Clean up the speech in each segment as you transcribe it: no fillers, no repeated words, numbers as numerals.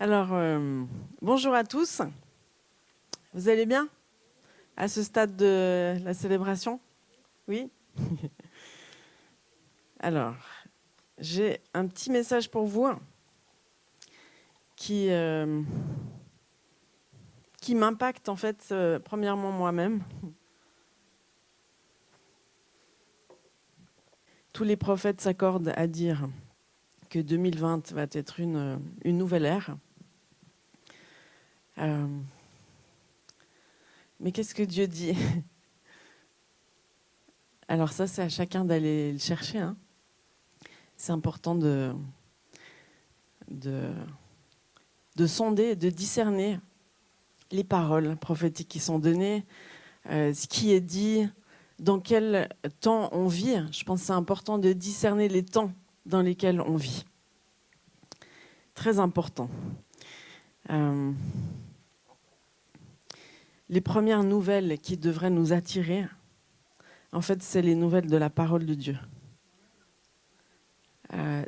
Alors, bonjour à tous. Vous allez bien à ce stade de la célébration? Oui. Alors, j'ai un petit message pour vous qui m'impacte en fait, premièrement moi-même. Tous les prophètes s'accordent à dire que 2020 va être une nouvelle ère. Mais qu'est-ce que Dieu dit? Alors ça, c'est à chacun d'aller le chercher. C'est important de sonder, de discerner les paroles prophétiques qui sont données, ce qui est dit, dans quel temps on vit. Je pense que c'est important de discerner les temps dans lesquels on vit. Très important. Les premières nouvelles qui devraient nous attirer, en fait, c'est les nouvelles de la parole de Dieu.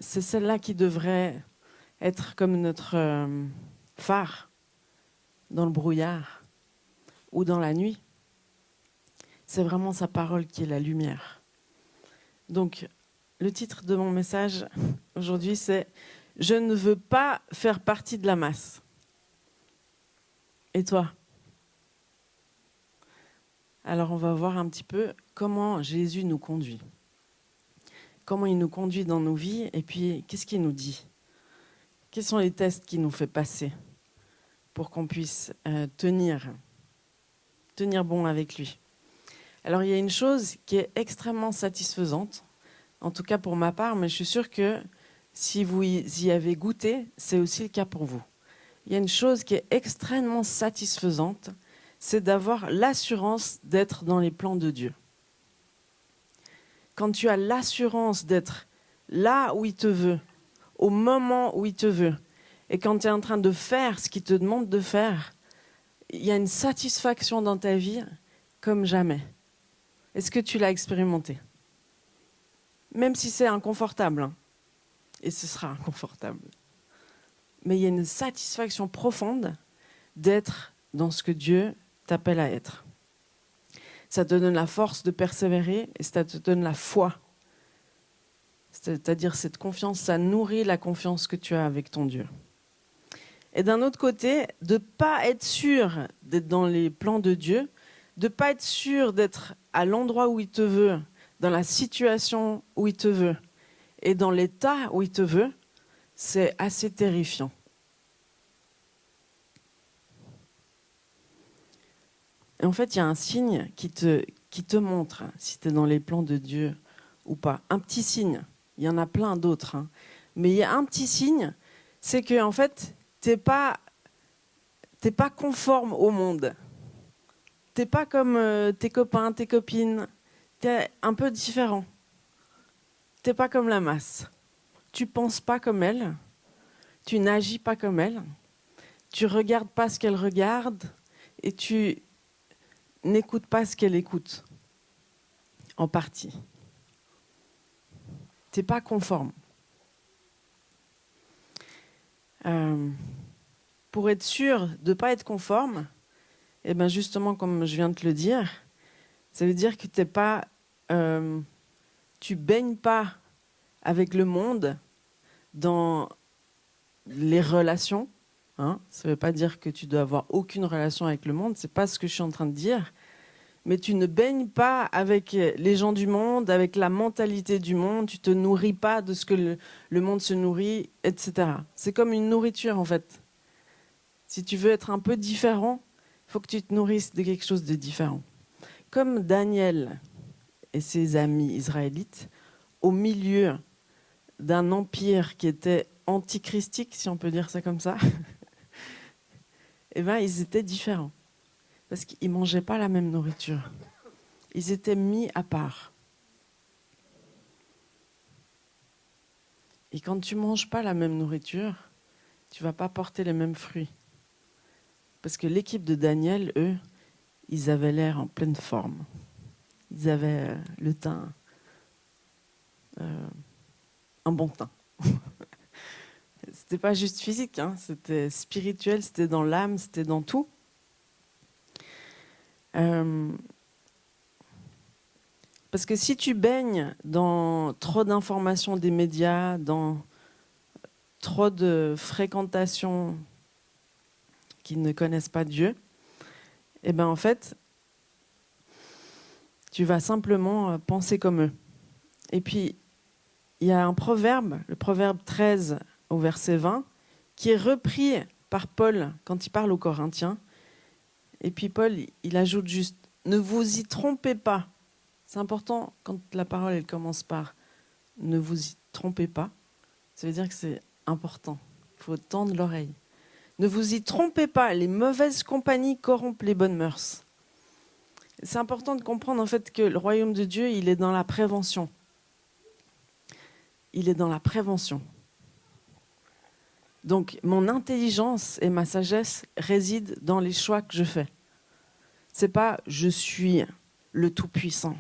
C'est celle-là qui devrait être comme notre phare dans le brouillard ou dans la nuit. C'est vraiment sa parole qui est la lumière. Donc, le titre de mon message aujourd'hui, c'est « Je ne veux pas faire partie de la masse ». Et toi? Alors, on va voir un petit peu comment Jésus nous conduit. Comment il nous conduit dans nos vies et puis qu'est-ce qu'il nous dit? Quels sont les tests qu'il nous fait passer pour qu'on puisse tenir bon avec lui? Alors, il y a une chose qui est extrêmement satisfaisante, en tout cas pour ma part, mais je suis sûre que si vous y avez goûté, c'est aussi le cas pour vous. Il y a une chose qui est extrêmement satisfaisante, c'est d'avoir l'assurance d'être dans les plans de Dieu. Quand tu as l'assurance d'être là où il te veut, au moment où il te veut, et quand tu es en train de faire ce qu'il te demande de faire, il y a une satisfaction dans ta vie comme jamais. Est-ce que tu l'as expérimenté? Même si c'est inconfortable, et ce sera inconfortable. Mais il y a une satisfaction profonde d'être dans ce que Dieu t'appelle à être. Ça te donne la force de persévérer et ça te donne la foi. C'est-à-dire cette confiance, ça nourrit la confiance que tu as avec ton Dieu. Et d'un autre côté, de ne pas être sûr d'être dans les plans de Dieu, de ne pas être sûr d'être à l'endroit où il te veut, dans la situation où il te veut et dans l'état où il te veut, c'est assez terrifiant. Et en fait, il y a un signe qui te montre si tu es dans les plans de Dieu ou pas. Un petit signe. Il y en a plein d'autres. Mais il y a un petit signe, c'est que en fait, t'es pas conforme au monde. T'es pas comme tes copains, tes copines. T'es un peu différent. T'es pas comme la masse. Tu penses pas comme elle. Tu n'agis pas comme elle. Tu regardes pas ce qu'elle regarde. Et tu n'écoute pas ce qu'elle écoute. En partie. T'es pas conforme. Pour être sûr de ne pas être conforme, et ben justement, comme je viens de te le dire, ça veut dire que tu baignes pas avec le monde dans les relations. Ça ne veut pas dire que tu dois avoir aucune relation avec le monde, c'est pas ce que je suis en train de dire. Mais tu ne baignes pas avec les gens du monde, avec la mentalité du monde, tu te nourris pas de ce que le monde se nourrit, etc. C'est comme une nourriture en fait. Si tu veux être un peu différent, il faut que tu te nourrisses de quelque chose de différent. Comme Daniel et ses amis israélites, au milieu d'un empire qui était antichristique, si on peut dire ça comme ça, eh ben, ils étaient différents. Parce qu'ils ne mangeaient pas la même nourriture. Ils étaient mis à part. Et quand tu ne manges pas la même nourriture, tu ne vas pas porter les mêmes fruits. Parce que l'équipe de Daniel, eux, ils avaient l'air en pleine forme. Ils avaient le teint, un bon teint. C'était pas juste physique, hein, c'était spirituel, c'était dans l'âme, c'était dans tout. Parce que si tu baignes dans trop d'informations des médias, dans trop de fréquentations qui ne connaissent pas Dieu, et ben en fait, tu vas simplement penser comme eux. Et puis, il y a un proverbe, le proverbe 13 au verset 20, qui est repris par Paul quand il parle aux Corinthiens. Et puis Paul, il ajoute juste, ne vous y trompez pas. C'est important quand la parole elle commence par ne vous y trompez pas. Ça veut dire que c'est important. Il faut tendre l'oreille. Ne vous y trompez pas, les mauvaises compagnies corrompent les bonnes mœurs. C'est important de comprendre en fait que le royaume de Dieu, il est dans la prévention. Il est dans la prévention. Donc mon intelligence et ma sagesse résident dans les choix que je fais. C'est pas je suis le tout-puissant.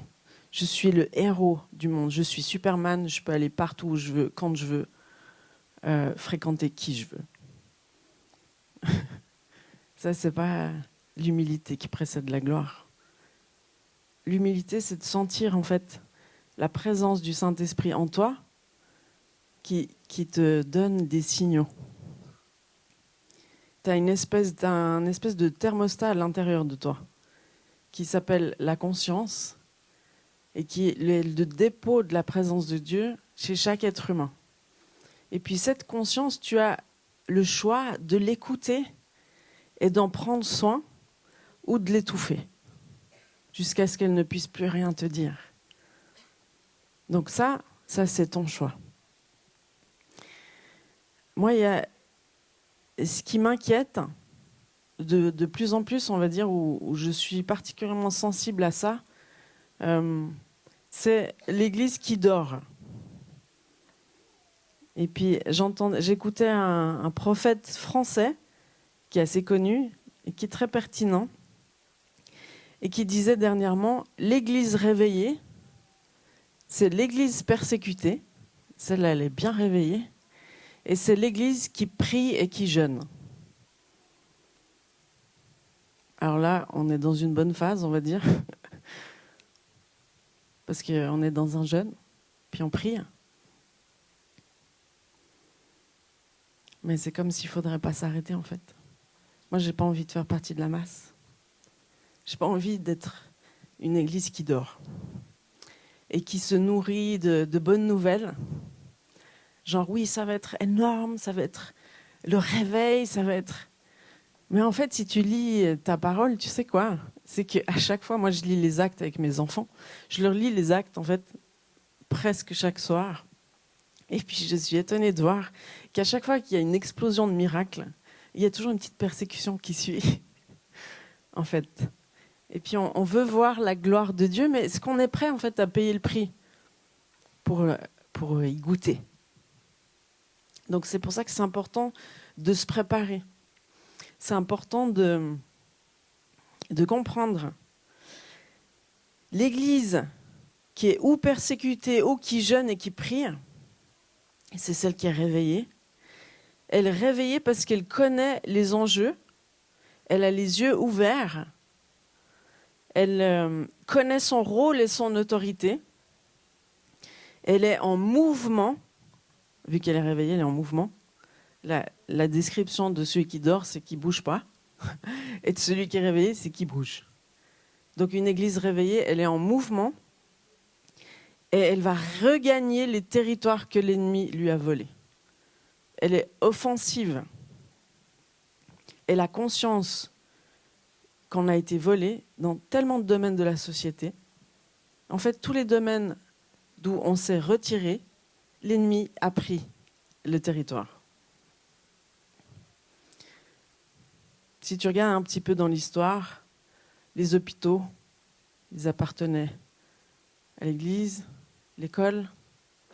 Je suis le héros du monde. Je suis Superman, je peux aller partout où je veux, quand je veux, fréquenter qui je veux. Ça, c'est pas l'humilité qui précède la gloire. L'humilité, c'est de sentir en fait la présence du Saint-Esprit en toi qui te donne des signaux. Tu as un espèce de thermostat à l'intérieur de toi qui s'appelle la conscience et qui est le dépôt de la présence de Dieu chez chaque être humain. Et puis cette conscience, tu as le choix de l'écouter et d'en prendre soin ou de l'étouffer jusqu'à ce qu'elle ne puisse plus rien te dire. Donc ça c'est ton choix. Moi, il y a ce qui m'inquiète de plus en plus, on va dire, où je suis particulièrement sensible à ça, c'est l'Église qui dort. Et puis j'écoutais un prophète français qui est assez connu et qui est très pertinent et qui disait dernièrement « L'Église réveillée, c'est l'Église persécutée, celle-là elle est bien réveillée, et c'est l'Église qui prie et qui jeûne. » Alors là, on est dans une bonne phase, on va dire, parce qu'on est dans un jeûne, puis on prie. Mais c'est comme s'il ne faudrait pas s'arrêter, en fait. Moi, je n'ai pas envie de faire partie de la masse. Je n'ai pas envie d'être une église qui dort et qui se nourrit de bonnes nouvelles. Genre, oui, ça va être énorme, ça va être le réveil, ça va être... Mais en fait, si tu lis ta parole, tu sais quoi? C'est qu'à chaque fois, moi, je lis les actes avec mes enfants. Je leur lis les actes, en fait, presque chaque soir. Et puis, je suis étonnée de voir qu'à chaque fois qu'il y a une explosion de miracles, il y a toujours une petite persécution qui suit, en fait. Et puis, on veut voir la gloire de Dieu, mais est-ce qu'on est prêt, en fait, à payer le prix pour y goûter? Donc, c'est pour ça que c'est important de se préparer. C'est important de comprendre. L'Église qui est ou persécutée, ou qui jeûne et qui prie, c'est celle qui est réveillée. Elle est réveillée parce qu'elle connaît les enjeux, elle a les yeux ouverts, elle connaît son rôle et son autorité, elle est en mouvement, vu qu'elle est réveillée, elle est en mouvement. La description de celui qui dort, c'est qu'il ne bouge pas, et de celui qui est réveillé, c'est qu'il bouge. Donc une église réveillée, elle est en mouvement, et elle va regagner les territoires que l'ennemi lui a volés. Elle est offensive. Elle a conscience qu'on a été volé dans tellement de domaines de la société. En fait, tous les domaines d'où on s'est retiré, l'ennemi a pris le territoire. Si tu regardes un petit peu dans l'histoire, les hôpitaux, ils appartenaient à l'Église, l'école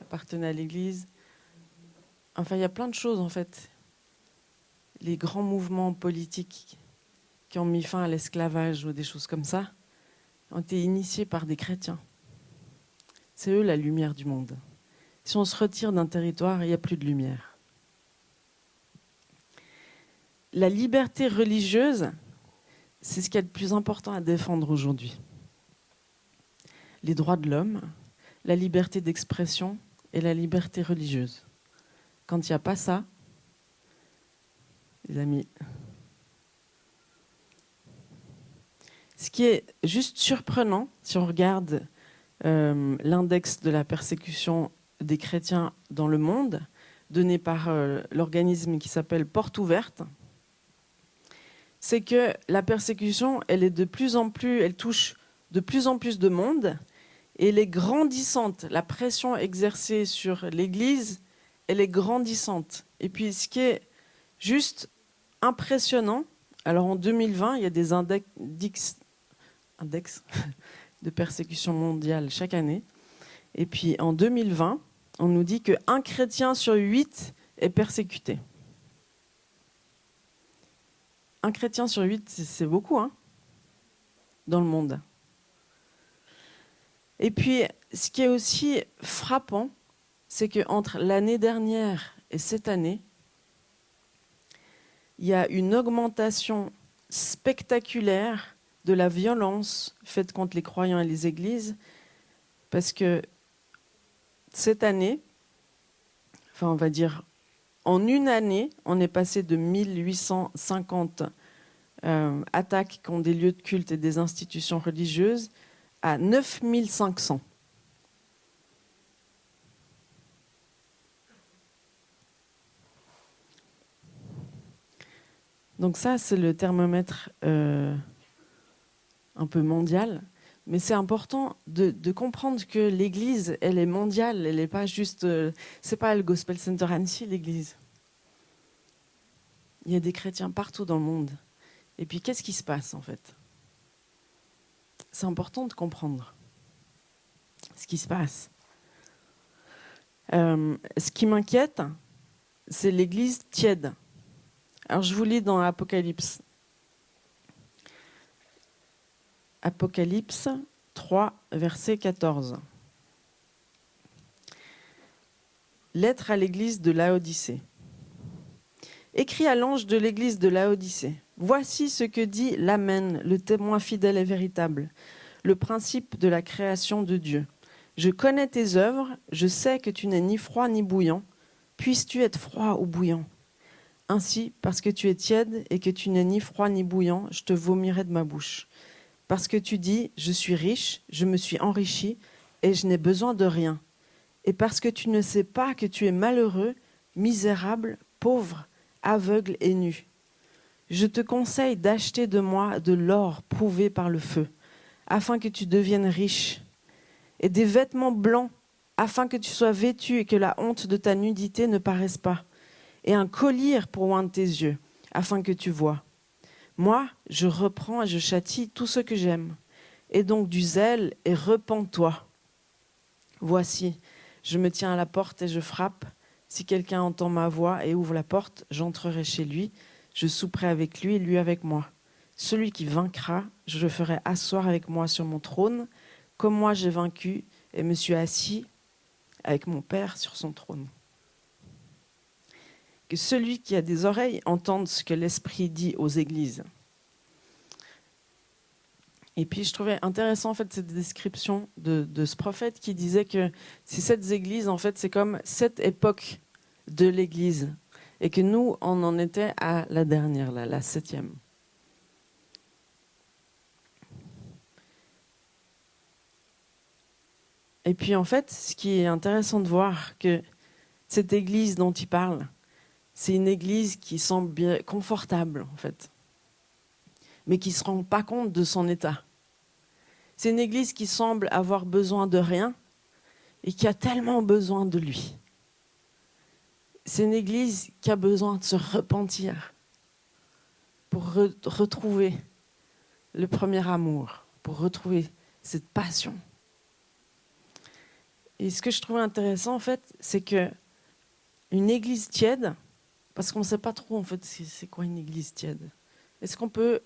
appartenait à l'Église. Enfin, il y a plein de choses, en fait. Les grands mouvements politiques qui ont mis fin à l'esclavage ou des choses comme ça ont été initiés par des chrétiens. C'est eux la lumière du monde. Si on se retire d'un territoire, il n'y a plus de lumière. la liberté religieuse, c'est ce qu'il y a de plus important à défendre aujourd'hui. Les droits de l'homme, la liberté d'expression et la liberté religieuse. Quand il n'y a pas ça, les amis, ce qui est juste surprenant, si on regarde l'index de la persécution des chrétiens dans le monde, donné par l'organisme qui s'appelle Porte Ouverte, c'est que la persécution, elle est de plus en plus, elle touche de plus en plus de monde, et elle est grandissante. La pression exercée sur l'Église, elle est grandissante. Et puis, ce qui est juste impressionnant, alors en 2020, il y a des index de persécution mondiale chaque année. Et puis en 2020, on nous dit qu'un chrétien sur 8 est persécuté. Un chrétien sur 8, c'est beaucoup, hein, dans le monde. Et puis, ce qui est aussi frappant, c'est qu'entre l'année dernière et cette année, il y a une augmentation spectaculaire de la violence faite contre les croyants et les églises, parce que cette année, enfin on va dire, en une année, on est passé de 1850 attaques contre des lieux de culte et des institutions religieuses à 9500. Donc ça, c'est le thermomètre un peu mondial. Mais c'est important de comprendre que l'Église, elle est mondiale. Elle n'est pas juste... c'est pas le Gospel Center Annecy, l'Église. Il y a des chrétiens partout dans le monde. Et puis, qu'est-ce qui se passe, en fait? C'est important de comprendre ce qui se passe. Ce qui m'inquiète, c'est l'Église tiède. Alors, je vous lis dans Apocalypse. Apocalypse 3, verset 14. Lettre à l'église de Laodicée. Écrit à l'ange de l'église de Laodicée. Voici ce que dit l'Amen, le témoin fidèle et véritable, le principe de la création de Dieu. Je connais tes œuvres, je sais que tu n'es ni froid ni bouillant. Puisses-tu être froid ou bouillant? Ainsi, parce que tu es tiède et que tu n'es ni froid ni bouillant, je te vomirai de ma bouche. Parce que tu dis, je suis riche, je me suis enrichi et je n'ai besoin de rien. Et parce que tu ne sais pas que tu es malheureux, misérable, pauvre, aveugle et nu. Je te conseille d'acheter de moi de l'or prouvé par le feu, afin que tu deviennes riche, et des vêtements blancs, afin que tu sois vêtu et que la honte de ta nudité ne paraisse pas, et un collier pour oindre tes yeux, afin que tu vois. Moi, je reprends et je châtie tout ce que j'aime. Et donc du zèle et repens-toi. Voici, je me tiens à la porte et je frappe. Si quelqu'un entend ma voix et ouvre la porte, j'entrerai chez lui. Je souperai avec lui et lui avec moi. Celui qui vaincra, je le ferai asseoir avec moi sur mon trône, comme moi j'ai vaincu et me suis assis avec mon Père sur son trône. Que celui qui a des oreilles entende ce que l'Esprit dit aux églises. Et puis je trouvais intéressant en fait cette description de ce prophète qui disait que ces 7 églises, en fait, c'est comme 7 époques de l'Église. Et que nous, on en était à la dernière, là, la 7e. Et puis en fait, ce qui est intéressant de voir, que cette église dont il parle, c'est une église qui semble bien confortable en fait, mais qui ne se rend pas compte de son état. C'est une église qui semble avoir besoin de rien et qui a tellement besoin de lui. C'est une église qui a besoin de se repentir pour retrouver le premier amour, pour retrouver cette passion. Et ce que je trouvais intéressant, en fait, c'est que une église tiède, parce qu'on ne sait pas trop, en fait, c'est quoi une église tiède. Est-ce qu'on peut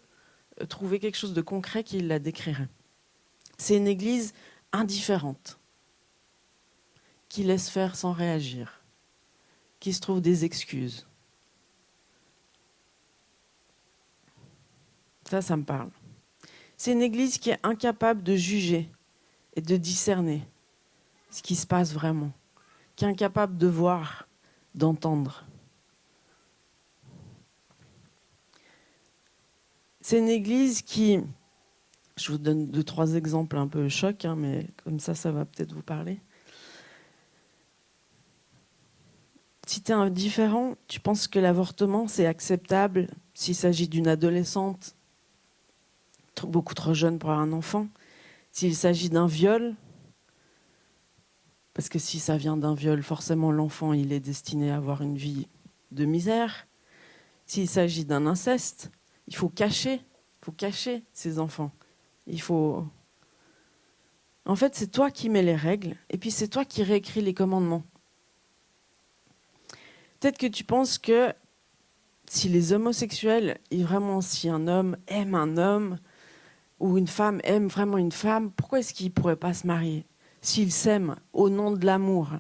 trouver quelque chose de concret qui la décrirait? C'est une église indifférente, qui laisse faire sans réagir, qui se trouve des excuses. Ça me parle. C'est une église qui est incapable de juger et de discerner ce qui se passe vraiment, qui est incapable de voir, d'entendre. C'est une église qui, je vous donne 2-3 exemples un peu chocs, mais comme ça va peut-être vous parler. Si tu es indifférent, tu penses que l'avortement, c'est acceptable s'il s'agit d'une adolescente beaucoup trop jeune pour avoir un enfant, s'il s'agit d'un viol, parce que si ça vient d'un viol, forcément l'enfant il est destiné à avoir une vie de misère. S'il s'agit d'un inceste, il faut cacher ses enfants. En fait, c'est toi qui mets les règles, et puis c'est toi qui réécris les commandements. Peut-être que tu penses que si les homosexuels, si un homme aime un homme, ou une femme aime vraiment une femme, pourquoi est-ce qu'ils ne pourraient pas se marier s'ils s'aiment au nom de l'amour?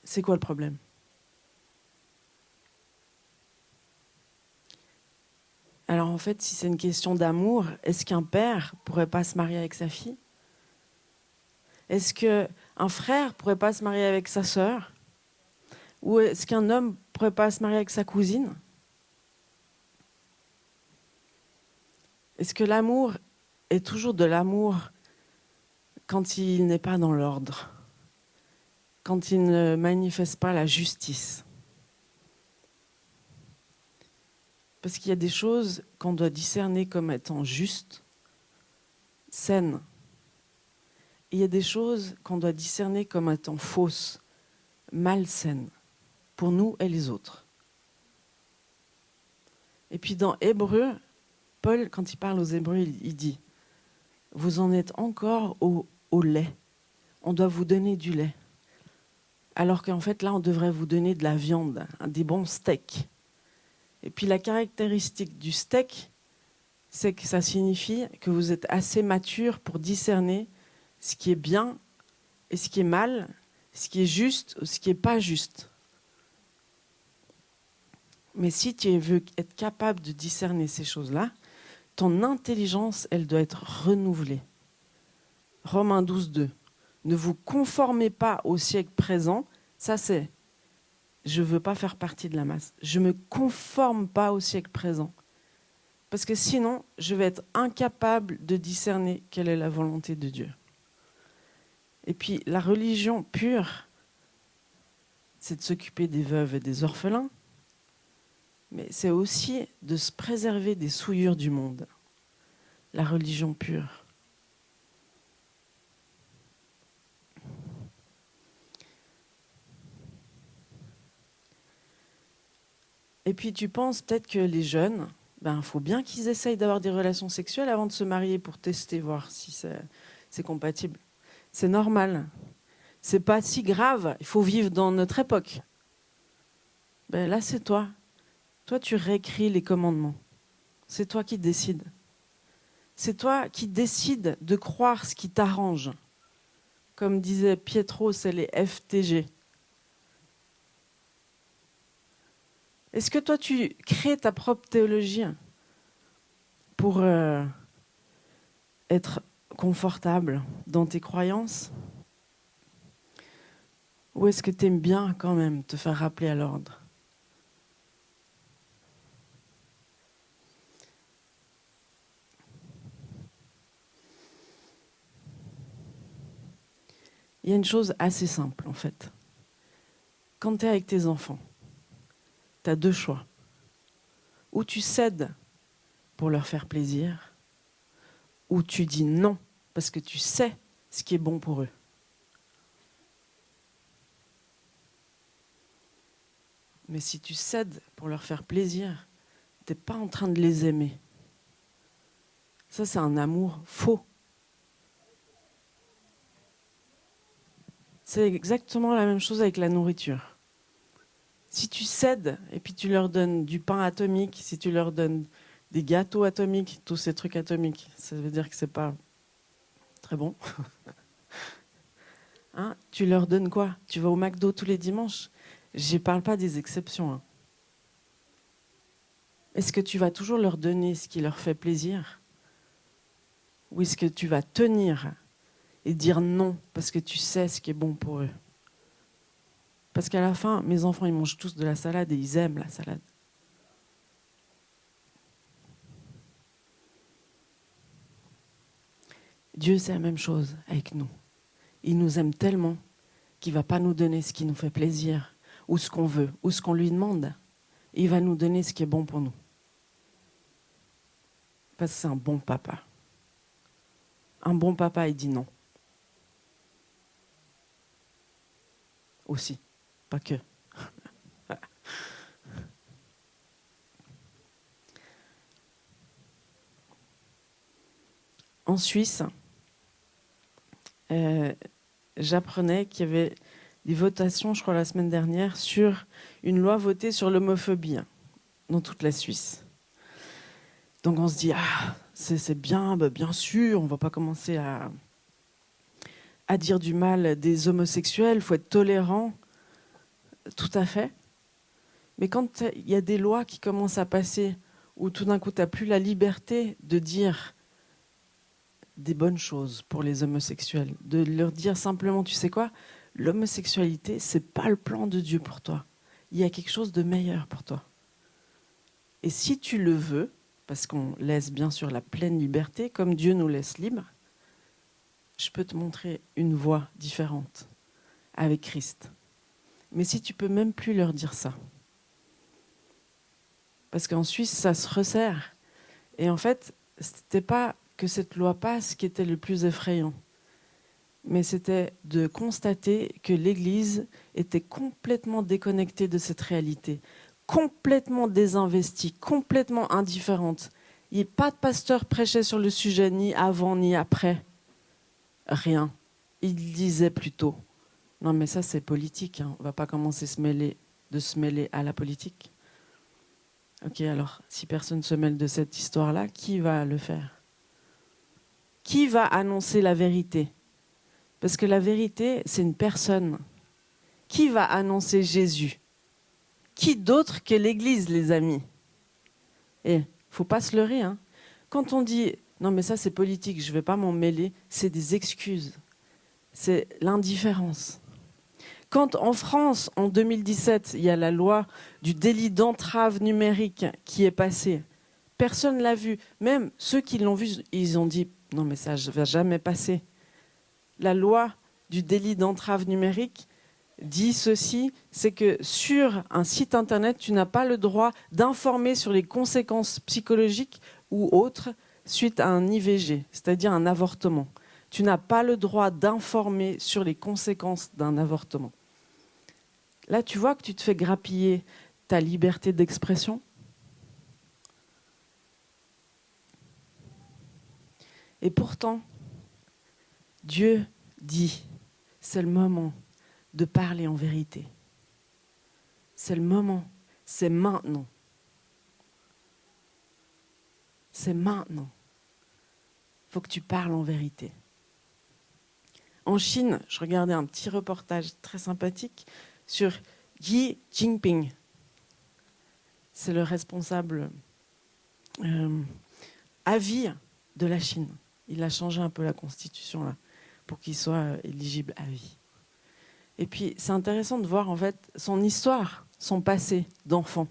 C'est quoi le problème? Alors en fait, si c'est une question d'amour, est-ce qu'un père ne pourrait pas se marier avec sa fille? Est-ce qu'un frère ne pourrait pas se marier avec sa sœur? Ou est-ce qu'un homme ne pourrait pas se marier avec sa cousine? Est-ce que l'amour est toujours de l'amour quand il n'est pas dans l'ordre, quand il ne manifeste pas la justice? Parce qu'il y a des choses qu'on doit discerner comme étant justes, saines. Et il y a des choses qu'on doit discerner comme étant fausses, malsaines, pour nous et les autres. Et puis dans Hébreux, Paul, quand il parle aux Hébreux, il dit « Vous en êtes encore au lait. On doit vous donner du lait. » Alors qu'en fait, là, on devrait vous donner de la viande, des bons steaks. Et puis la caractéristique du steak, c'est que ça signifie que vous êtes assez mature pour discerner ce qui est bien et ce qui est mal, ce qui est juste ou ce qui n'est pas juste. Mais si tu veux être capable de discerner ces choses-là, ton intelligence, elle doit être renouvelée. Romains 12:2. Ne vous conformez pas au siècle présent. Ça, c'est je ne veux pas faire partie de la masse. Je ne me conforme pas au siècle présent. Parce que sinon, je vais être incapable de discerner quelle est la volonté de Dieu. Et puis, la religion pure, c'est de s'occuper des veuves et des orphelins, mais c'est aussi de se préserver des souillures du monde. La religion pure. Et puis, tu penses peut-être que les jeunes, faut bien qu'ils essayent d'avoir des relations sexuelles avant de se marier pour tester, voir si c'est compatible. C'est normal. C'est pas si grave. Il faut vivre dans notre époque. Là, c'est toi. Toi, tu réécris les commandements. C'est toi qui décides. C'est toi qui décides de croire ce qui t'arrange. Comme disait Pietro, c'est les FTG. Est-ce que toi, tu crées ta propre théologie pour être confortable dans tes croyances? Ou est-ce que tu aimes bien quand même te faire rappeler à l'ordre? Il y a une chose assez simple en fait. Quand tu es avec tes enfants, tu as 2 choix. Ou tu cèdes pour leur faire plaisir, ou tu dis non parce que tu sais ce qui est bon pour eux. Mais si tu cèdes pour leur faire plaisir, tu n'es pas en train de les aimer. Ça, c'est un amour faux. C'est exactement la même chose avec la nourriture. Si tu cèdes et puis tu leur donnes du pain atomique, si tu leur donnes des gâteaux atomiques, tous ces trucs atomiques, ça veut dire que c'est pas très bon. Tu leur donnes quoi? Tu vas au McDo tous les dimanches? Je ne parle pas des exceptions. Est-ce que tu vas toujours leur donner ce qui leur fait plaisir? Ou est-ce que tu vas tenir et dire non parce que tu sais ce qui est bon pour eux? Parce qu'à la fin, mes enfants, ils mangent tous de la salade et ils aiment la salade. Dieu, c'est la même chose avec nous. Il nous aime tellement qu'il ne va pas nous donner ce qui nous fait plaisir, ou ce qu'on veut, ou ce qu'on lui demande. Il va nous donner ce qui est bon pour nous. Parce que c'est un bon papa. Un bon papa, il dit non. Aussi, pas que. En Suisse, j'apprenais qu'il y avait des votations, je crois la semaine dernière, sur une loi votée sur l'homophobie dans toute la Suisse. Donc on se dit, c'est bien, bien sûr, on ne va pas commencer à dire du mal des homosexuels, il faut être tolérant, tout à fait. Mais quand il y a des lois qui commencent à passer, où tout d'un coup tu n'as plus la liberté de dire des bonnes choses pour les homosexuels, de leur dire simplement, tu sais quoi, l'homosexualité, c'est pas le plan de Dieu pour toi. Il y a quelque chose de meilleur pour toi. Et si tu le veux, parce qu'on laisse bien sûr la pleine liberté, comme Dieu nous laisse libres, je peux te montrer une voie différente avec Christ. Mais si tu peux même plus leur dire ça, parce qu'en Suisse, ça se resserre. Et en fait, c'était pas que cette loi passe qui était le plus effrayant, mais c'était de constater que l'Église était complètement déconnectée de cette réalité, complètement désinvestie, complètement indifférente. Il n'y a pas de pasteur prêchait sur le sujet, ni avant ni après. Rien. Il disait plutôt, non mais ça c'est politique, on ne va pas commencer de se mêler à la politique. Ok, alors si personne ne se mêle de cette histoire-là, qui va le faire? Qui va annoncer la vérité? Parce que la vérité, c'est une personne. Qui va annoncer Jésus? Qui d'autre que l'Église, les amis? Et il ne faut pas se leurrer. Quand on dit « non mais ça c'est politique, je ne vais pas m'en mêler », c'est des excuses. C'est l'indifférence. Quand en France, en 2017, il y a la loi du délit d'entrave numérique qui est passée, personne ne l'a vu. Même ceux qui l'ont vu, ils ont dit « non mais ça ne va jamais passer ». La loi du délit d'entrave numérique dit ceci, c'est que sur un site internet, tu n'as pas le droit d'informer sur les conséquences psychologiques ou autres suite à un IVG, c'est-à-dire un avortement. Tu n'as pas le droit d'informer sur les conséquences d'un avortement. Là, tu vois que tu te fais grappiller ta liberté d'expression. Et pourtant, Dieu dit, c'est le moment de parler en vérité. C'est le moment, c'est maintenant. C'est maintenant. Il faut que tu parles en vérité. En Chine, je regardais un petit reportage très sympathique sur Xi Jinping. C'est le responsable à vie de la Chine. Il a changé un peu la constitution là, pour qu'il soit éligible à vie. Et puis, c'est intéressant de voir en fait son histoire, son passé d'enfant.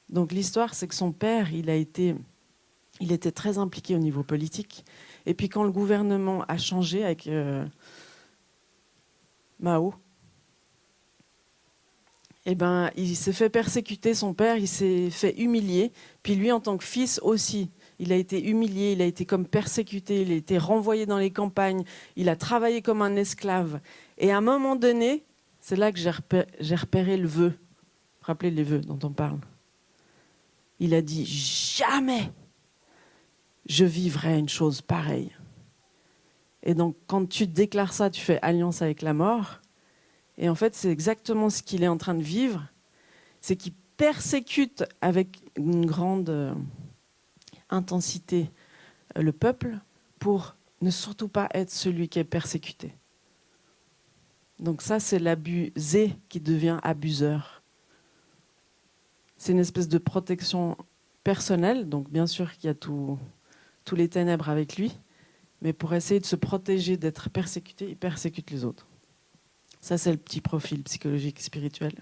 Donc l'histoire, c'est que son père, il était très impliqué au niveau politique. Et puis quand le gouvernement a changé avec Mao, eh ben, il s'est fait persécuter, son père, il s'est fait humilier. Puis lui, en tant que fils aussi, il a été humilié, il a été comme persécuté, il a été renvoyé dans les campagnes, il a travaillé comme un esclave. Et à un moment donné, c'est là que j'ai repéré le vœu. Vous vous rappelez les vœux dont on parle? Il a dit « Jamais je vivrai une chose pareille ». Et donc, quand tu déclares ça, tu fais alliance avec la mort. Et en fait, c'est exactement ce qu'il est en train de vivre. C'est qu'il persécute avec une grande intensité le peuple pour ne surtout pas être celui qui est persécuté. Donc ça, c'est l'abusé qui devient abuseur. c'est une espèce de protection personnelle. Donc bien sûr qu'il y a tous les ténèbres avec lui, mais pour essayer de se protéger d'être persécuté, il persécute les autres. Ça, c'est le petit profil psychologique, spirituel.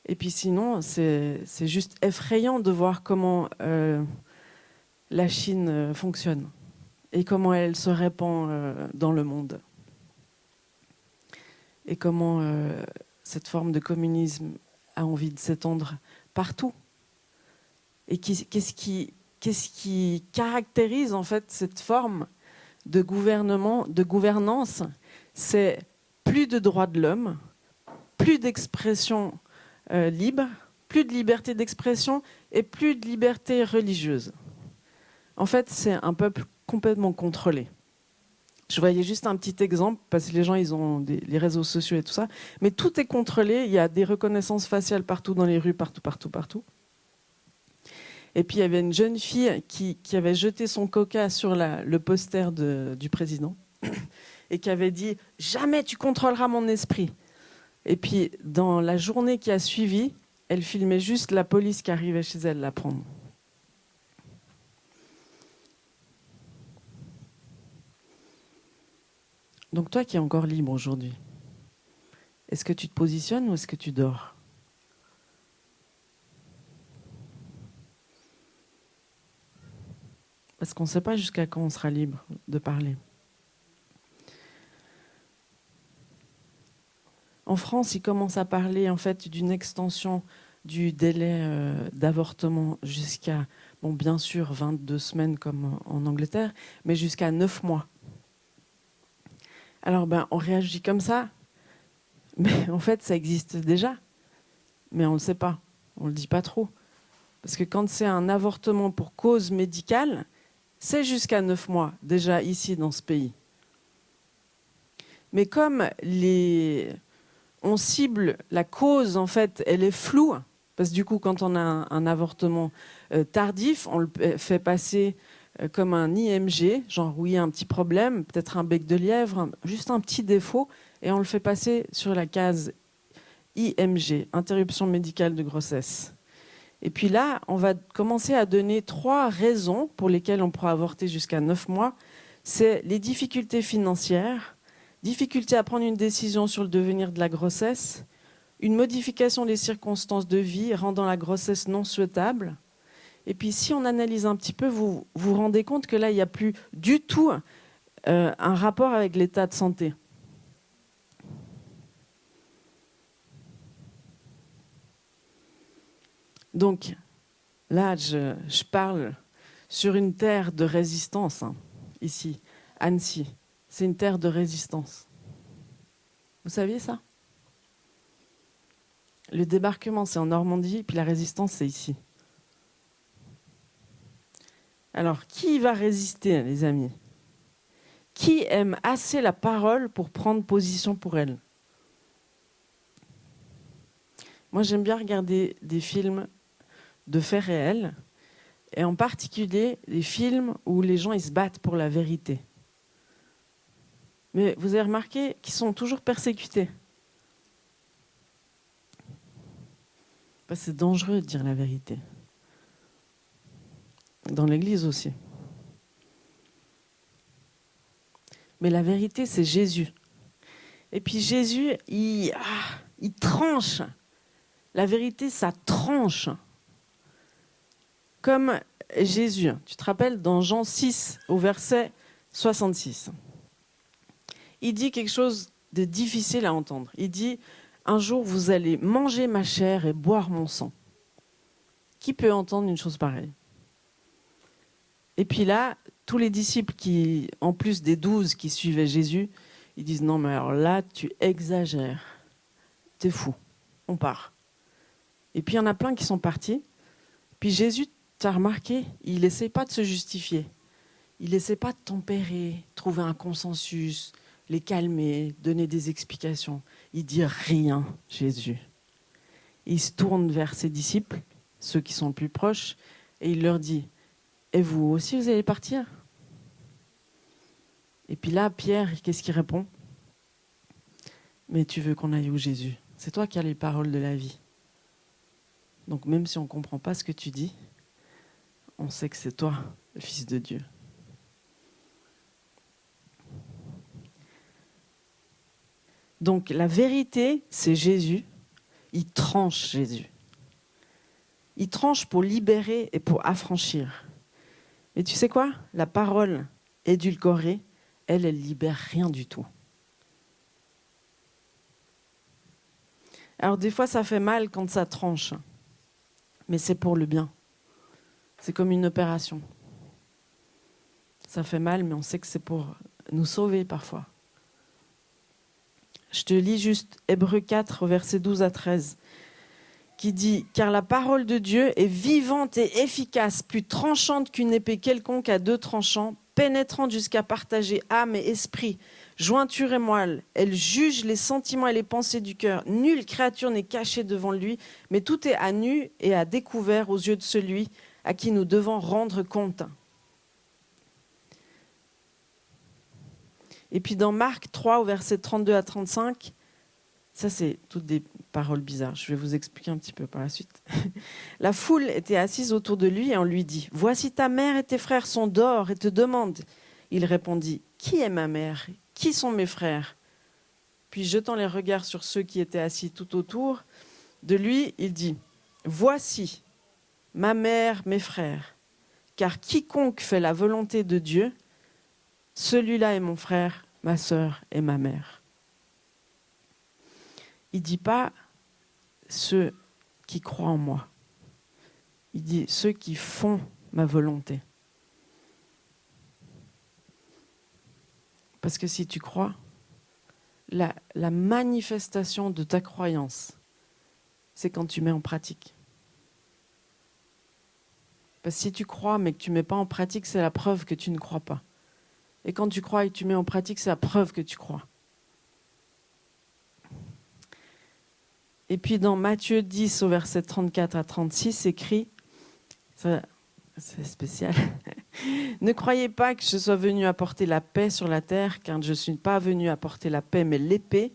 Et puis sinon, c'est juste effrayant de voir comment la Chine fonctionne et comment elle se répand dans le monde. Et comment cette forme de communisme a envie de s'étendre partout. Et qu'est-ce qui caractérise en fait cette forme de gouvernement, de gouvernance? C'est plus de droits de l'homme, plus d'expression libre, plus de liberté d'expression et plus de liberté religieuse. En fait, c'est un peuple complètement contrôlé. Je voyais juste un petit exemple, parce que les gens, ils ont les réseaux sociaux et tout ça, mais tout est contrôlé, il y a des reconnaissances faciales partout dans les rues, partout. Et puis, il y avait une jeune fille qui avait jeté son coca sur le poster du président et qui avait dit « Jamais tu contrôleras mon esprit ». Et puis, dans la journée qui a suivi, elle filmait juste la police qui arrivait chez elle la prendre. Donc toi qui es encore libre aujourd'hui, est-ce que tu te positionnes ou est-ce que tu dors? Parce qu'on ne sait pas jusqu'à quand on sera libre de parler. En France, ils commencent à parler en fait d'une extension du délai d'avortement jusqu'à, bon, bien sûr, 22 semaines comme en Angleterre, mais jusqu'à 9 mois. Alors, on réagit comme ça, mais en fait, ça existe déjà, mais on ne le sait pas, on ne le dit pas trop. Parce que quand c'est un avortement pour cause médicale, c'est jusqu'à 9 mois, déjà ici dans ce pays. Mais comme on cible la cause, en fait, elle est floue, parce que du coup, quand on a un avortement tardif, on le fait passer comme un IMG, genre oui, un petit problème, peut-être un bec de lièvre, juste un petit défaut, et on le fait passer sur la case IMG, interruption médicale de grossesse. Et puis là, on va commencer à donner 3 raisons pour lesquelles on pourra avorter jusqu'à 9 mois. C'est les difficultés financières, difficulté à prendre une décision sur le devenir de la grossesse, une modification des circonstances de vie rendant la grossesse non souhaitable. Et puis si on analyse un petit peu, vous vous rendez compte que là, il n'y a plus du tout un rapport avec l'état de santé. Donc là, je parle sur une terre de résistance, ici, Annecy. C'est une terre de résistance. Vous saviez ça? Le débarquement, c'est en Normandie, puis la résistance, c'est ici. Alors, qui va résister, les amis? Qui aime assez la parole pour prendre position pour elle? Moi, j'aime bien regarder des films de faits réels, et en particulier des films où les gens ils se battent pour la vérité. Mais vous avez remarqué qu'ils sont toujours persécutés. C'est dangereux de dire la vérité. Dans l'Église aussi. Mais la vérité, c'est Jésus. Et puis Jésus, il tranche. La vérité, ça tranche. Comme Jésus. Tu te rappelles dans Jean 6, au verset 66. Il dit quelque chose de difficile à entendre. Il dit, un jour, vous allez manger ma chair et boire mon sang. Qui peut entendre une chose pareille? Et puis là, tous les disciples qui, en plus des 12 qui suivaient Jésus, ils disent, non mais alors là, tu exagères. T'es fou. On part. Et puis il y en a plein qui sont partis. Puis Jésus, tu as remarqué, il n'essaie pas de se justifier. Il n'essaie pas de tempérer, trouver un consensus, les calmer, donner des explications. Il dit rien, Jésus. Il se tourne vers ses disciples, ceux qui sont le plus proches, et il leur dit, et vous aussi, vous allez partir? Et puis là, Pierre, qu'est-ce qu'il répond? Mais tu veux qu'on aille où, Jésus? C'est toi qui as les paroles de la vie. Donc même si on ne comprend pas ce que tu dis, on sait que c'est toi, le Fils de Dieu. Donc la vérité, c'est Jésus. Il tranche Jésus. Il tranche pour libérer et pour affranchir. Et tu sais quoi? La parole édulcorée, elle libère rien du tout. Alors des fois, ça fait mal quand ça tranche. Mais c'est pour le bien. C'est comme une opération. Ça fait mal, mais on sait que c'est pour nous sauver parfois. Je te lis juste Hébreux 4, versets 12 à 13, qui dit « Car la parole de Dieu est vivante et efficace, plus tranchante qu'une épée quelconque à deux tranchants, pénétrante jusqu'à partager âme et esprit, jointure et moelle. Elle juge les sentiments et les pensées du cœur. Nulle créature n'est cachée devant lui, mais tout est à nu et à découvert aux yeux de celui à qui nous devons rendre compte. » Et puis dans Marc 3, au verset 32 à 35, ça c'est toutes des paroles bizarres, je vais vous expliquer un petit peu par la suite. La foule était assise autour de lui et on lui dit « Voici ta mère et tes frères sont dehors et te demandent. » Il répondit « Qui est ma mère? Qui sont mes frères ?» Puis jetant les regards sur ceux qui étaient assis tout autour de lui, il dit « Voici ma mère, mes frères, car quiconque fait la volonté de Dieu, celui-là est mon frère, ma sœur et ma mère. » Il ne dit pas ceux qui croient en moi. Il dit ceux qui font ma volonté. Parce que si tu crois, la manifestation de ta croyance, c'est quand tu mets en pratique. Parce que si tu crois mais que tu ne mets pas en pratique, c'est la preuve que tu ne crois pas. Et quand tu crois et que tu mets en pratique, c'est la preuve que tu crois. Et puis dans Matthieu 10, au verset 34 à 36, écrit, ça, c'est spécial, « Ne croyez pas que je sois venu apporter la paix sur la terre, car je ne suis pas venu apporter la paix, mais l'épée,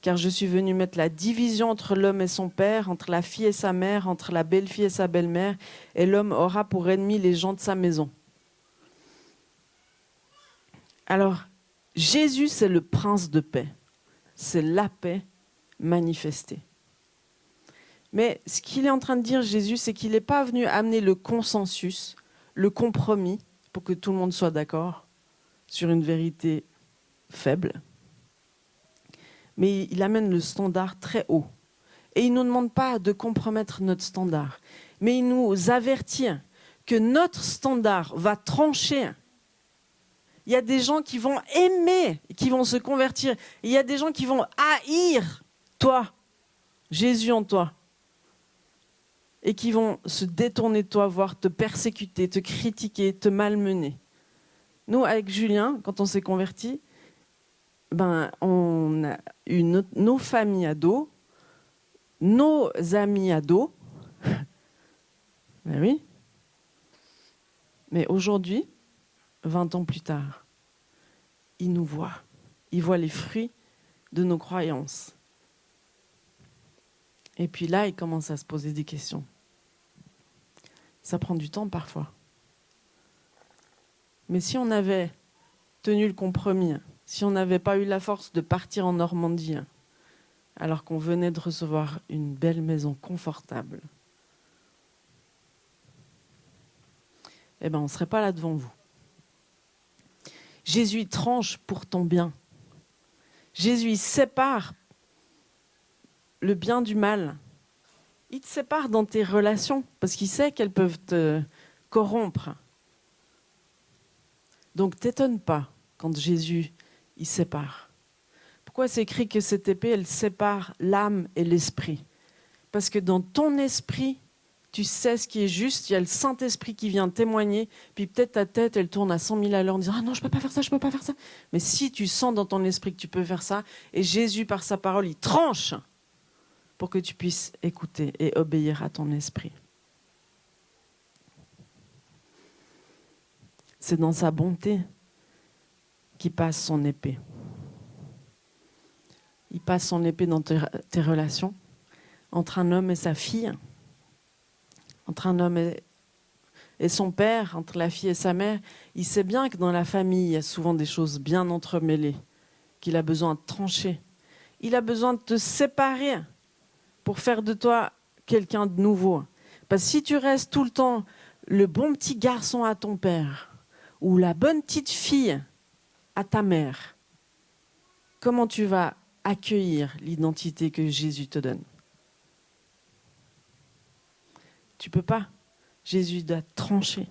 car je suis venu mettre la division entre l'homme et son père, entre la fille et sa mère, entre la belle-fille et sa belle-mère, et l'homme aura pour ennemi les gens de sa maison. » Alors, Jésus, c'est le prince de paix. C'est la paix manifestée. Mais ce qu'il est en train de dire, Jésus, c'est qu'il n'est pas venu amener le consensus, le compromis, pour que tout le monde soit d'accord sur une vérité faible. Mais il amène le standard très haut. Et il ne nous demande pas de compromettre notre standard. Mais il nous avertit que notre standard va trancher. Il y a des gens qui vont aimer, qui vont se convertir. Il y a des gens qui vont haïr toi, Jésus en toi. Et qui vont se détourner de toi, voire te persécuter, te critiquer, te malmener. Nous, avec Julien, quand on s'est convertis, on a eu nos familles ados, nos amis ados. Ben oui. Mais aujourd'hui, 20 ans plus tard, ils nous voient. Ils voient les fruits de nos croyances. Et puis là, ils commencent à se poser des questions. Ça prend du temps parfois. Mais si on avait tenu le compromis, si on n'avait pas eu la force de partir en Normandie, alors qu'on venait de recevoir une belle maison confortable, eh ben, on ne serait pas là devant vous. Jésus tranche pour ton bien. Jésus sépare le bien du mal. Il te sépare dans tes relations parce qu'il sait qu'elles peuvent te corrompre. Donc t'étonne pas quand Jésus il sépare. Pourquoi c'est écrit que cette épée elle sépare l'âme et l'esprit? Parce que dans ton esprit, tu sais ce qui est juste, il y a le Saint-Esprit qui vient témoigner, puis peut-être ta tête, elle tourne à 100 000 à l'heure en disant « Ah non, je ne peux pas faire ça, je ne peux pas faire ça ». Mais si tu sens dans ton esprit que tu peux faire ça, et Jésus, par sa parole, il tranche pour que tu puisses écouter et obéir à ton esprit. C'est dans sa bonté qu'il passe son épée. Il passe son épée dans tes relations, entre un homme et sa fille. entre un homme et son père, entre la fille et sa mère, il sait bien que dans la famille, il y a souvent des choses bien entremêlées, qu'il a besoin de trancher. Il a besoin de te séparer pour faire de toi quelqu'un de nouveau. Parce que si tu restes tout le temps le bon petit garçon à ton père ou la bonne petite fille à ta mère, comment tu vas accueillir l'identité que Jésus te donne? Tu peux pas. Jésus doit trancher.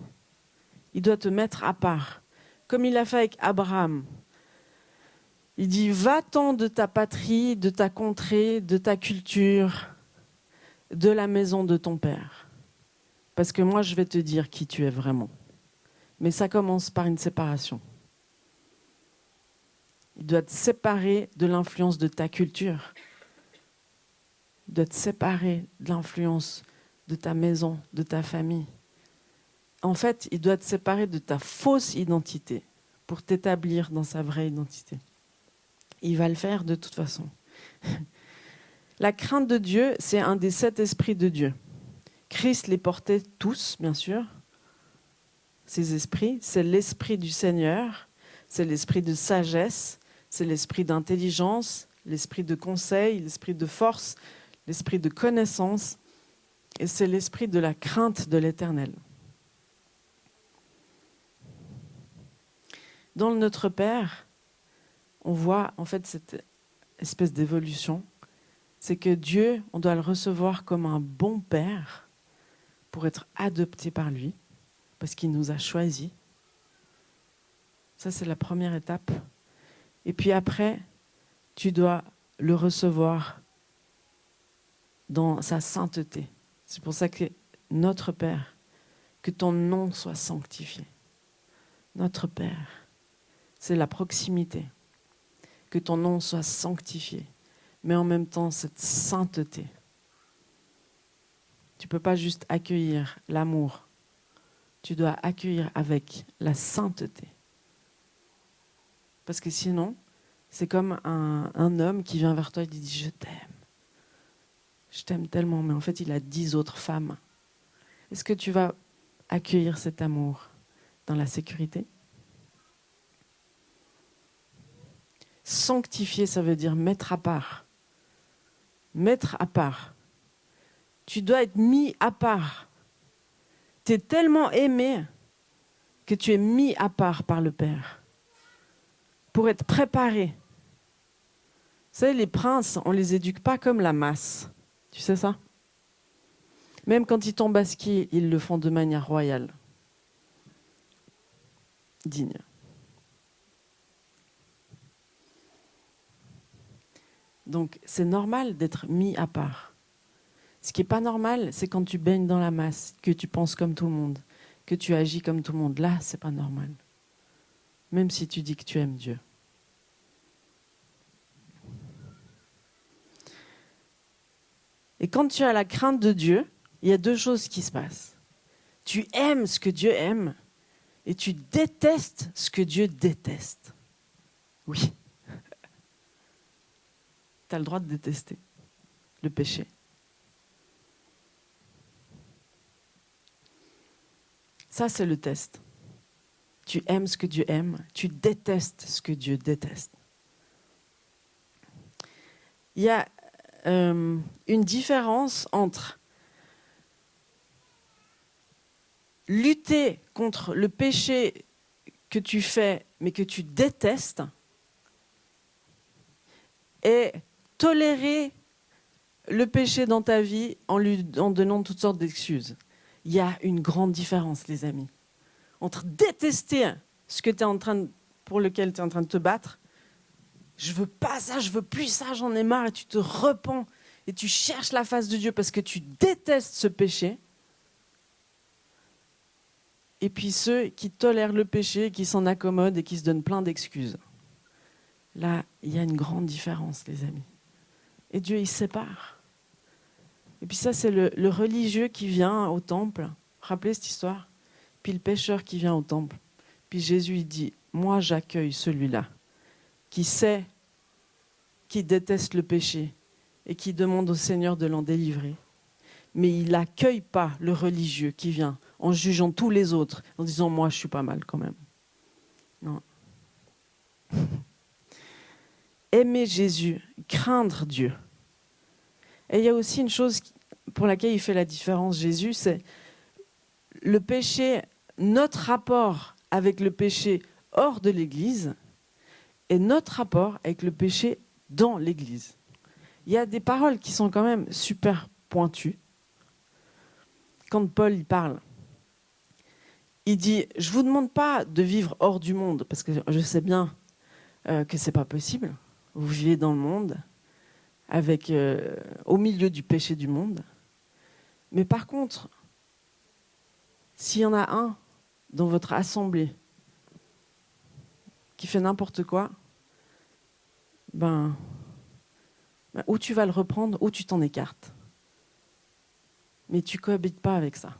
Il doit te mettre à part. Comme il a fait avec Abraham. Il dit, va-t'en de ta patrie, de ta contrée, de ta culture, de la maison de ton père. Parce que moi, je vais te dire qui tu es vraiment. Mais ça commence par une séparation. Il doit te séparer de l'influence de ta culture. Il doit te séparer de l'influence de ta maison, de ta famille. En fait, il doit te séparer de ta fausse identité pour t'établir dans sa vraie identité. Il va le faire de toute façon. La crainte de Dieu, c'est un des 7 esprits de Dieu. Christ les portait tous, bien sûr, ces esprits. C'est l'esprit du Seigneur, c'est l'esprit de sagesse, c'est l'esprit d'intelligence, l'esprit de conseil, l'esprit de force, l'esprit de connaissance, et c'est l'esprit de la crainte de l'Éternel. Dans le Notre Père, on voit en fait cette espèce d'évolution. C'est que Dieu, on doit le recevoir comme un bon père pour être adopté par lui, parce qu'il nous a choisis. Ça, c'est la première étape. Et puis après, tu dois le recevoir dans sa sainteté. C'est pour ça que notre Père, que ton nom soit sanctifié. Notre Père, c'est la proximité. Que ton nom soit sanctifié. Mais en même temps, cette sainteté. Tu ne peux pas juste accueillir l'amour. Tu dois accueillir avec la sainteté. Parce que sinon, c'est comme un homme qui vient vers toi et dit « Je t'aime. Je t'aime tellement. » Mais en fait, il a 10 autres femmes. Est-ce que tu vas accueillir cet amour dans la sécurité? Sanctifier, ça veut dire mettre à part. Mettre à part. Tu dois être mis à part. Tu es tellement aimé que tu es mis à part par le Père pour être préparé. Vous savez, les princes, on ne les éduque pas comme la masse. Tu sais ça? Même quand ils tombent à ski, ils le font de manière royale. Digne. Donc, c'est normal d'être mis à part. Ce qui n'est pas normal, c'est quand tu baignes dans la masse, que tu penses comme tout le monde, que tu agis comme tout le monde. Là, ce n'est pas normal. Même si tu dis que tu aimes Dieu. Et quand tu as la crainte de Dieu, il y a 2 choses qui se passent. Tu aimes ce que Dieu aime et tu détestes ce que Dieu déteste. Oui. Tu as le droit de détester le péché. Ça, c'est le test. Tu aimes ce que Dieu aime, tu détestes ce que Dieu déteste. Il y a une différence entre lutter contre le péché que tu fais, mais que tu détestes, et tolérer le péché dans ta vie en donnant toutes sortes d'excuses. Il y a une grande différence, les amis, entre détester ce que pour lequel tu es en train de te battre. Je veux pas ça, je veux plus ça, j'en ai marre, et tu te repens et tu cherches la face de Dieu parce que tu détestes ce péché. Et puis ceux qui tolèrent le péché, qui s'en accommodent et qui se donnent plein d'excuses. Là, il y a une grande différence, les amis. Et Dieu, il sépare. Et puis ça, c'est le religieux qui vient au temple. Vous vous rappelez cette histoire? Puis le pécheur qui vient au temple. Puis Jésus, il dit, moi, j'accueille celui-là qui sait, qui déteste le péché et qui demande au Seigneur de l'en délivrer. mais il n'accueille pas le religieux qui vient en jugeant tous les autres, en disant « moi, je suis pas mal quand même ». Non. Aimer Jésus, craindre Dieu. Et il y a aussi une chose pour laquelle il fait la différence, Jésus, c'est le péché, notre rapport avec le péché hors de l'Église et notre rapport avec le péché dans l'Église. Il y a des paroles qui sont quand même super pointues. Quand Paul y parle, il dit « Je ne vous demande pas de vivre hors du monde, parce que je sais bien que ce n'est pas possible. Vous vivez dans le monde, au milieu du péché du monde. Mais par contre, s'il y en a un dans votre assemblée qui fait n'importe quoi, ou tu vas le reprendre, ou tu t'en écartes. Mais tu ne cohabites pas avec ça. »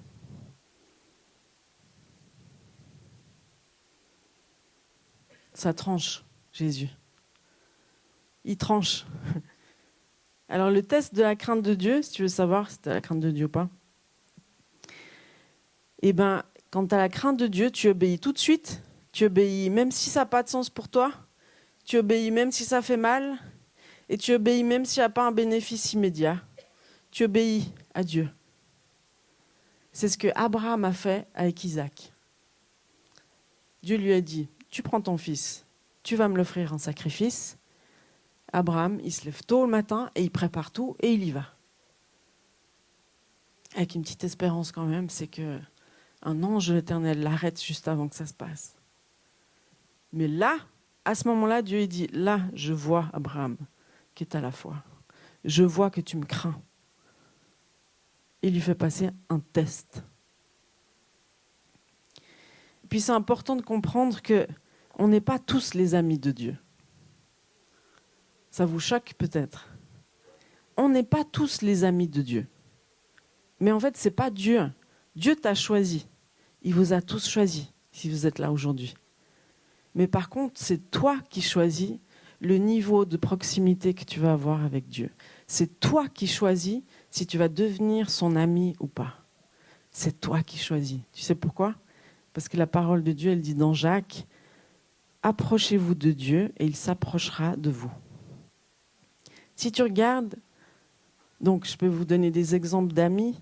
Ça tranche, Jésus. Il tranche. Alors le test de la crainte de Dieu, si tu veux savoir si tu as la crainte de Dieu ou pas, quand tu as la crainte de Dieu, tu obéis tout de suite, tu obéis même si ça n'a pas de sens pour toi, tu obéis même si ça fait mal, et tu obéis même s'il n'y a pas un bénéfice immédiat. Tu obéis à Dieu. C'est ce que Abraham a fait avec Isaac. Dieu lui a dit, tu prends ton fils, tu vas me l'offrir en sacrifice. Abraham, il se lève tôt le matin et il prépare tout et il y va. Avec une petite espérance quand même, c'est qu'un ange de l'Éternel l'arrête juste avant que ça se passe. Mais là, à ce moment-là, Dieu il dit, là, je vois, Abraham, que tu as la foi. Je vois que tu me crains. Il lui fait passer un test. Puis c'est important de comprendre qu'on n'est pas tous les amis de Dieu. Ça vous choque peut-être. On n'est pas tous les amis de Dieu. Mais en fait, ce n'est pas Dieu. Dieu t'a choisi. Il vous a tous choisis, si vous êtes là aujourd'hui. Mais par contre, c'est toi qui choisis le niveau de proximité que tu vas avoir avec Dieu. C'est toi qui choisis si tu vas devenir son ami ou pas. C'est toi qui choisis. Tu sais pourquoi ? Parce que la parole de Dieu, elle dit dans Jacques, « Approchez-vous de Dieu et il s'approchera de vous. » Si tu regardes, donc je peux vous donner des exemples d'amis.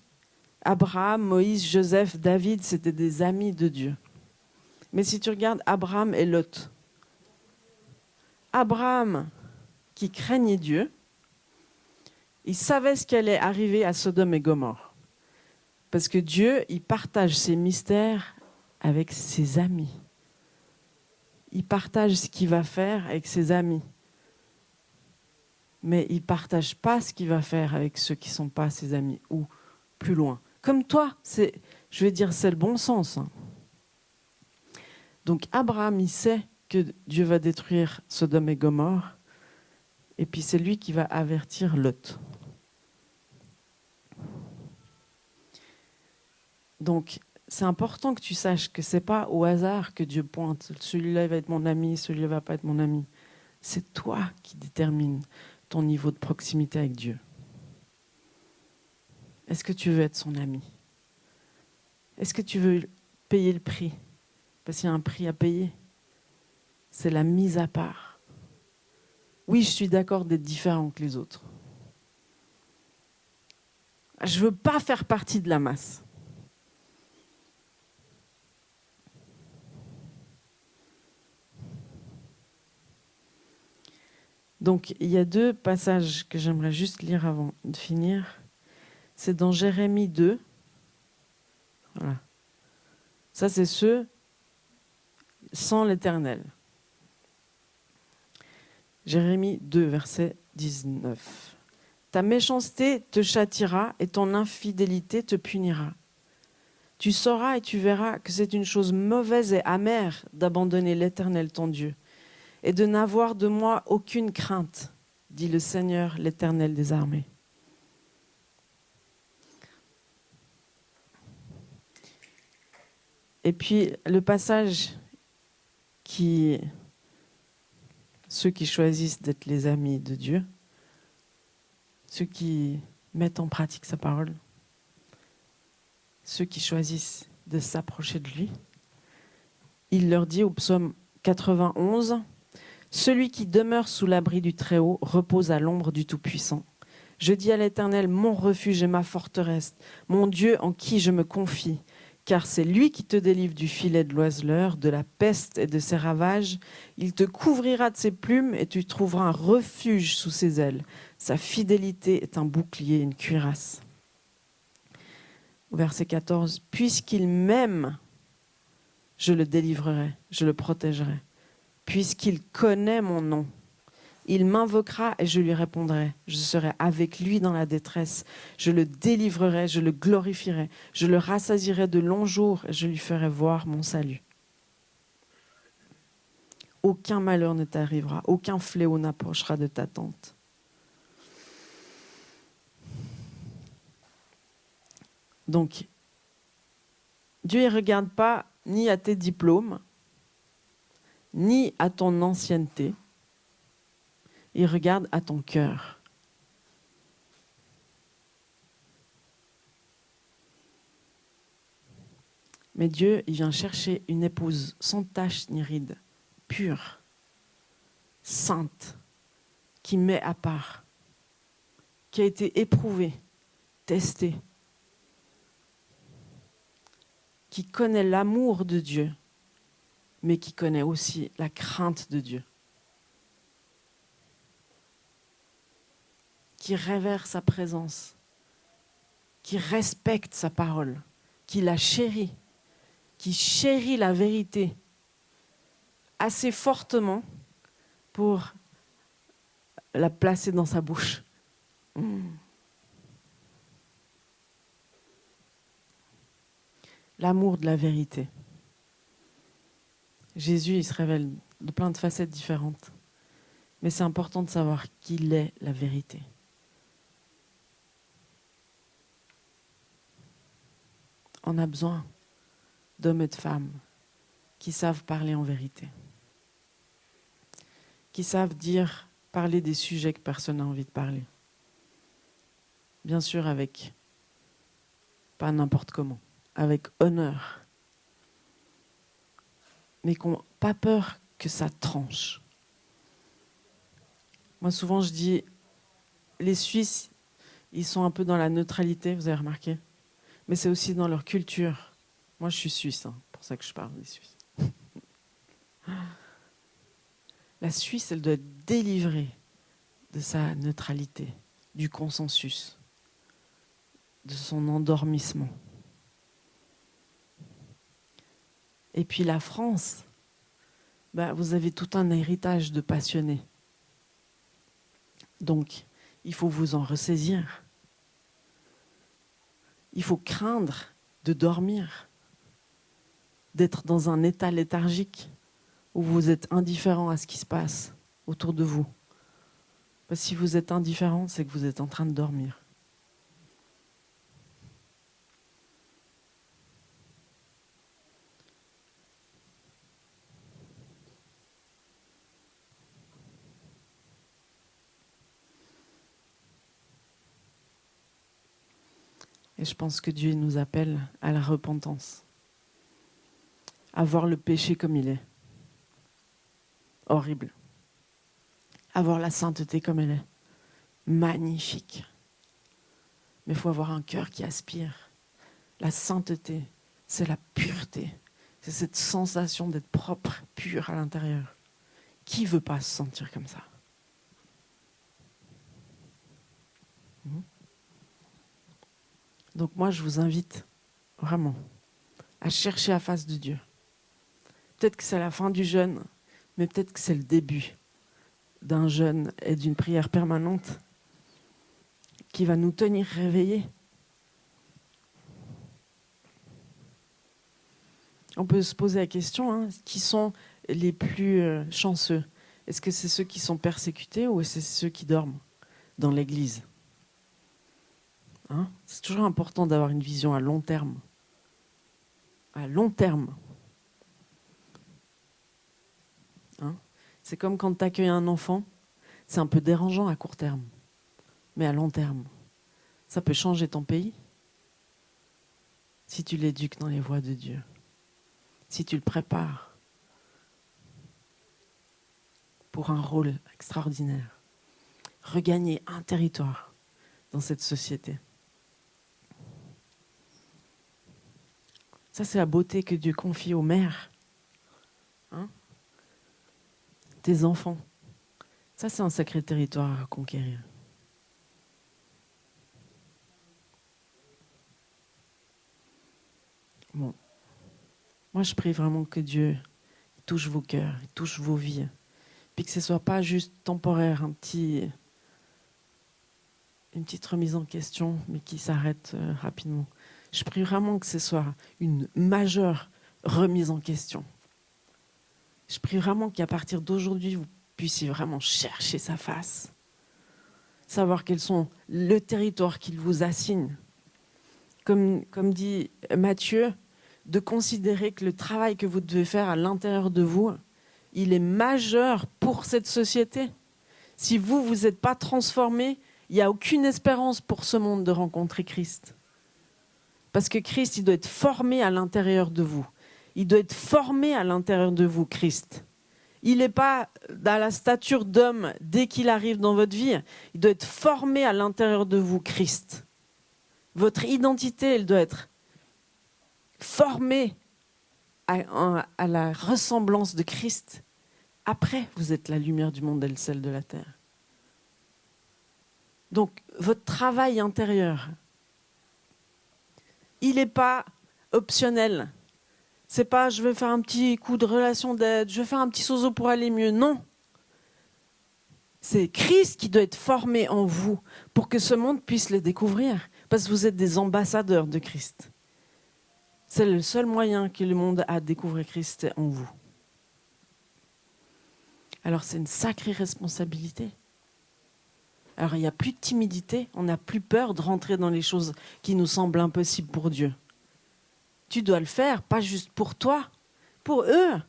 Abraham, Moïse, Joseph, David, c'était des amis de Dieu. Mais si tu regardes Abraham et Lot, Abraham, qui craignait Dieu, il savait ce qui allait arriver à Sodome et Gomorrhe. Parce que Dieu, il partage ses mystères avec ses amis. Il partage ce qu'il va faire avec ses amis. Mais il ne partage pas ce qu'il va faire avec ceux qui ne sont pas ses amis, ou plus loin. Comme toi, je vais dire, c'est le bon sens. Donc Abraham, il sait que Dieu va détruire Sodome et Gomorrhe, et puis c'est lui qui va avertir Lot. Donc c'est important que tu saches que ce n'est pas au hasard que Dieu pointe. Celui-là il va être mon ami, celui-là ne va pas être mon ami. C'est toi qui détermines ton niveau de proximité avec Dieu. Est-ce que tu veux être son ami ? Est-ce que tu veux payer le prix ? Parce qu'il y a un prix à payer. C'est la mise à part. Oui, je suis d'accord d'être différent que les autres. Je ne veux pas faire partie de la masse. Donc, il y a deux passages que j'aimerais juste lire avant de finir. C'est dans Jérémie 2. Voilà. Ça, c'est ceux sans l'Éternel. Jérémie 2, verset 19. Ta méchanceté te châtiera et ton infidélité te punira. Tu sauras et tu verras que c'est une chose mauvaise et amère d'abandonner l'Éternel ton Dieu et de n'avoir de moi aucune crainte, dit le Seigneur, l'Éternel des armées. Et puis le passage ceux qui choisissent d'être les amis de Dieu, ceux qui mettent en pratique sa parole, ceux qui choisissent de s'approcher de lui. Il leur dit au psaume 91, « Celui qui demeure sous l'abri du Très-Haut repose à l'ombre du Tout-Puissant. Je dis à l'Éternel, mon refuge et ma forteresse, mon Dieu en qui je me confie. Car c'est lui qui te délivre du filet de l'oiseleur, de la peste et de ses ravages. Il te couvrira de ses plumes et tu trouveras un refuge sous ses ailes. Sa fidélité est un bouclier, une cuirasse. » Verset 14, « Puisqu'il m'aime, je le délivrerai, je le protégerai. Puisqu'il connaît mon nom, il m'invoquera et je lui répondrai. Je serai avec lui dans la détresse. Je le délivrerai, je le glorifierai. Je le rassasierai de longs jours et je lui ferai voir mon salut. Aucun malheur ne t'arrivera, aucun fléau n'approchera de ta tente. » Donc, Dieu ne regarde pas ni à tes diplômes, ni à ton ancienneté. Il regarde à ton cœur. Mais Dieu, il vient chercher une épouse sans tache ni ride, pure, sainte, qui met à part, qui a été éprouvée, testée, qui connaît l'amour de Dieu, mais qui connaît aussi la crainte de Dieu, qui révère sa présence, qui respecte sa parole, qui la chérit, qui chérit la vérité assez fortement pour la placer dans sa bouche. L'amour de la vérité. Jésus, il se révèle de plein de facettes différentes. Mais c'est important de savoir qu'il est la vérité. On a besoin d'hommes et de femmes qui savent parler en vérité, qui savent parler des sujets que personne n'a envie de parler. Bien sûr, pas n'importe comment, avec honneur, mais qui n'ont pas peur que ça tranche. Moi, souvent, je dis, les Suisses, ils sont un peu dans la neutralité, vous avez remarqué, mais c'est aussi dans leur culture. Moi, je suis suisse, c'est pour ça que je parle des Suisses. La Suisse, elle doit être délivrée de sa neutralité, du consensus, de son endormissement. Et puis la France, vous avez tout un héritage de passionnés. Donc, il faut vous en ressaisir. Il faut craindre de dormir, d'être dans un état léthargique où vous êtes indifférent à ce qui se passe autour de vous. Parce que si vous êtes indifférent, c'est que vous êtes en train de dormir. Et je pense que Dieu nous appelle à la repentance, à voir le péché comme il est, horrible, à voir la sainteté comme elle est, magnifique. Mais il faut avoir un cœur qui aspire. La sainteté, c'est la pureté, c'est cette sensation d'être propre, pur à l'intérieur. Qui ne veut pas se sentir comme ça ? Donc moi, je vous invite vraiment à chercher la face de Dieu. Peut-être que c'est la fin du jeûne, mais peut-être que c'est le début d'un jeûne et d'une prière permanente qui va nous tenir réveillés. On peut se poser la question, qui sont les plus chanceux ? Est-ce que c'est ceux qui sont persécutés ou est-ce que c'est ceux qui dorment dans l'église ? C'est toujours important d'avoir une vision à long terme. À long terme. C'est comme quand tu accueilles un enfant, c'est un peu dérangeant à court terme. Mais à long terme, ça peut changer ton pays. si tu l'éduques dans les voies de Dieu, si tu le prépares pour un rôle extraordinaire, regagner un territoire dans cette société. Ça, c'est la beauté que Dieu confie aux mères. Hein? Tes enfants. Ça, c'est un sacré territoire à conquérir. Bon. Moi, je prie vraiment que Dieu touche vos cœurs, touche vos vies. Puis que ce ne soit pas juste temporaire, une petite remise en question, mais qui s'arrête rapidement. Je prie vraiment que ce soit une majeure remise en question. Je prie vraiment qu'à partir d'aujourd'hui, vous puissiez vraiment chercher sa face. Savoir quels sont le territoire qu'il vous assigne. Comme dit Matthieu, de considérer que le travail que vous devez faire à l'intérieur de vous, il est majeur pour cette société. Si vous n'êtes pas transformé, il n'y a aucune espérance pour ce monde de rencontrer Christ. Parce que Christ, il doit être formé à l'intérieur de vous. Il doit être formé à l'intérieur de vous, Christ. Il n'est pas dans la stature d'homme dès qu'il arrive dans votre vie. Il doit être formé à l'intérieur de vous, Christ. Votre identité, elle doit être formée à la ressemblance de Christ. Après, vous êtes la lumière du monde et le sel de la terre. Donc, votre travail intérieur, il n'est pas optionnel. C'est pas je vais faire un petit coup de relation d'aide, je vais faire un petit sozo pour aller mieux. Non. C'est Christ qui doit être formé en vous pour que ce monde puisse les découvrir. Parce que vous êtes des ambassadeurs de Christ. C'est le seul moyen que le monde a de découvrir Christ en vous. Alors c'est une sacrée responsabilité. Alors il n'y a plus de timidité, on n'a plus peur de rentrer dans les choses qui nous semblent impossibles pour Dieu. Tu dois le faire, pas juste pour toi, pour eux.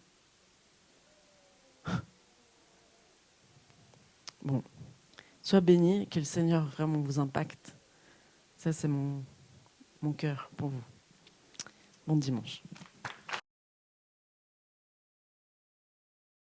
Bon, sois béni, que le Seigneur vraiment vous impacte. Ça c'est mon cœur pour vous. Bon dimanche.